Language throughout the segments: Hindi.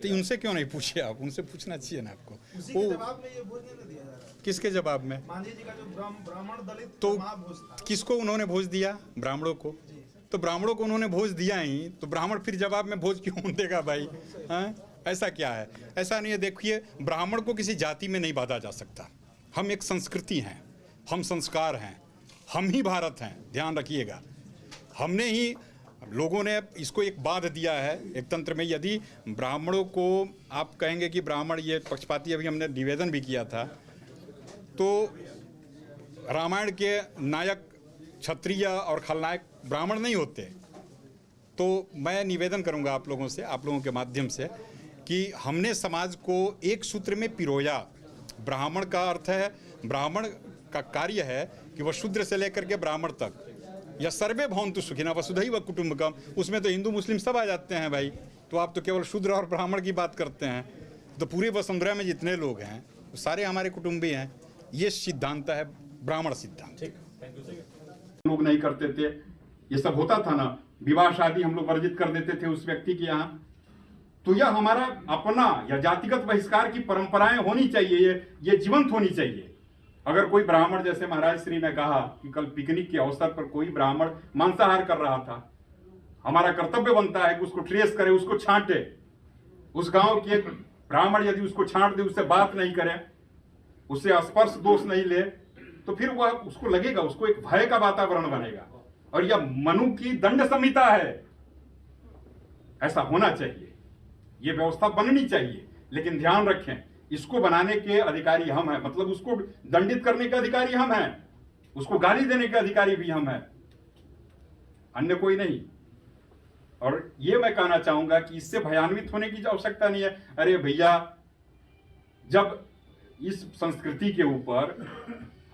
तो उनसे क्यों नहीं पूछे आप? उनसे पूछना चाहिए ना आपको। उसी के जवाब में ये भोज नहीं दिया जा रहा है। किसके जवाब में? मांझी जी का जो ब्राह्मण दलित तो महाभोज था, किसको उन्होंने भोज दिया? ब्राह्मणों को। तो ब्राह्मणों को उन्होंने भोज दिया ही, तो ब्राह्मण फिर जवाब में भोज क्यों देगा भाई? हाँ, ऐसा क्या है? ऐसा नहीं है। देखिए, ब्राह्मण को किसी जाति में नहीं बांधा जा सकता। हम एक संस्कृति हैं, हम संस्कार हैं, हम ही भारत हैं, ध्यान रखिएगा। हमने ही, लोगों ने इसको एक बांध दिया है एक तंत्र में। यदि ब्राह्मणों को आप कहेंगे कि ब्राह्मण ये पक्षपाती, अभी हमने निवेदन भी किया था, तो रामायण के नायक क्षत्रिय और खलनायक ब्राह्मण नहीं होते। तो मैं निवेदन करूंगा आप लोगों से, आप लोगों के माध्यम से, कि हमने समाज को एक सूत्र में पिरोया। ब्राह्मण का अर्थ है, ब्राह्मण का कार्य है कि वह शूद्र से लेकर के ब्राह्मण तक, या सर्वे भवन्तु सुखिनः वसुधैव कुटुम्बकम, उसमें तो हिंदू मुस्लिम सब आ जाते हैं भाई। तो आप तो केवल शूद्र और ब्राह्मण की बात करते हैं। तो पूरे वसुंधरा में जितने लोग हैं वो सारे हमारे कुटुंबी हैं। ये सिद्धांत है ब्राह्मण सिद्धांत। लोग नहीं करते थे, ये सब होता था ना, विवाह शादी हम लोग वर्जित कर देते थे उस व्यक्ति के यहाँ। तो यह हमारा अपना या जातिगत बहिष्कार की परंपराएं होनी चाहिए, ये जीवंत होनी चाहिए। अगर कोई ब्राह्मण, जैसे महाराज श्री ने कहा कि कल पिकनिक के अवसर पर कोई ब्राह्मण मांसाहार कर रहा था, हमारा कर्तव्य बनता है कि उसको ट्रेस करे, उसको छांटे। उस गांव के ब्राह्मण यदि उसको छांट दे, उससे बात नहीं करे, उससे स्पर्श दोष नहीं ले, तो फिर वह, उसको लगेगा, उसको एक भय का वातावरण बनेगा। और यह मनु की दंड संहिता है, ऐसा होना चाहिए, यह व्यवस्था बननी चाहिए। लेकिन ध्यान रखें, इसको बनाने के अधिकारी हम हैं, मतलब उसको दंडित करने के अधिकारी हम हैं, उसको गाली देने के अधिकारी भी हम हैं, अन्य कोई नहीं। और यह मैं कहना चाहूंगा कि इससे भयान्वित होने की आवश्यकता नहीं है। अरे भैया, जब इस संस्कृति के ऊपर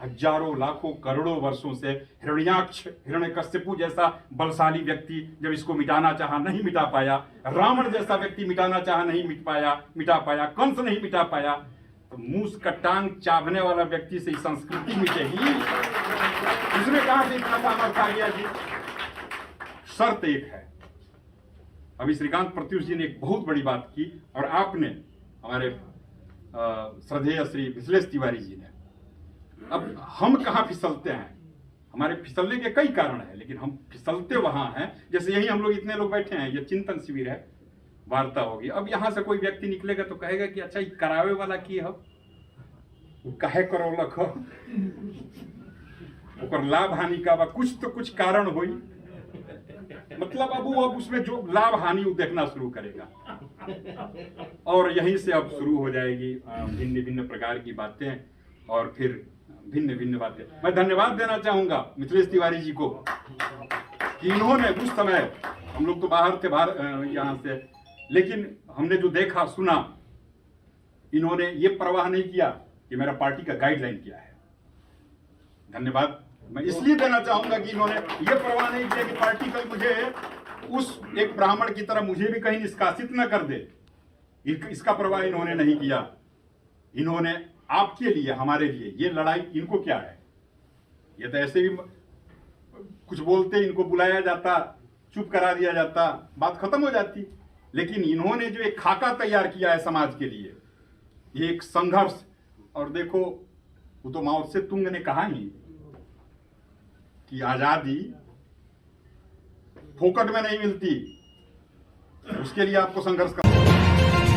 हजारों लाखों करोड़ों वर्षों से हिरण्याक्ष, हिरण्यकश्यपु जैसा बलशाली व्यक्ति जब इसको मिटाना चाहा, नहीं मिटा पाया, रावण जैसा व्यक्ति मिटाना चाहा, नहीं मिटा पाया, कंस नहीं मिटा पाया, तो मूस का टांग चाभने वाला व्यक्ति से संस्कृति मिटेगी? उसमें कहां से इतना सामर्थ्य आ गया जी? शर्त एक है। अभी श्रीकांत प्रत्युष जी ने एक बहुत बड़ी बात की, और आपने, हमारे श्रद्धेय श्री विश्लेष तिवारी जी ने। अब हम कहाँ फिसलते हैं? हमारे फिसलने के कई कारण हैं, लेकिन हम फिसलते वहां हैं। जैसे यही हम लोग इतने लोग बैठे हैं, ये चिंतन शिविर है, वार्ता होगी। अब यहां से कोई व्यक्ति निकलेगा तो कहेगा कि अच्छा, ये करावे वाला की है, वो काहे करौलक हो, ओकर लाभ हानि का कुछ तो कुछ कारण होई, मतलब अब वो, अब उसमें जो लाभ हानि वो देखना शुरू करेगा, और यहीं से अब शुरू हो जाएगी भिन्न भिन्न प्रकार की बातें, और फिर भिन्न भिन्न बातें। मैं धन्यवाद देना चाहूंगा मिथिलेश तिवारी जी को कि इन्होंने उस समय, हम लोग तो बाहर थे, यहाँ से, लेकिन हमने जो देखा सुना, इन्होंने ये परवाह नहीं किया कि मेरा पार्टी का गाइडलाइन क्या है। धन्यवाद मैं इसलिए देना चाहूंगा कि इन्होंने ये परवाह नहीं किया कि पार्टी कल मुझे उस एक ब्राह्मण की तरह मुझे भी कहीं निष्कासित न कर दे। इसका परवाह इन्होंने नहीं किया। इन्होंने आपके लिए, हमारे लिए, ये लड़ाई इनको क्या है? ये तो ऐसे भी कुछ बोलते, इनको बुलाया जाता, चुप करा दिया जाता, बात खत्म हो जाती। लेकिन इन्होंने जो एक खाका तैयार किया है समाज के लिए, ये एक संघर्ष। और देखो, वो तो माओ से तुंग ने कहा ही कि आजादी फोकट में नहीं मिलती, उसके लिए आपको संघर्ष करना।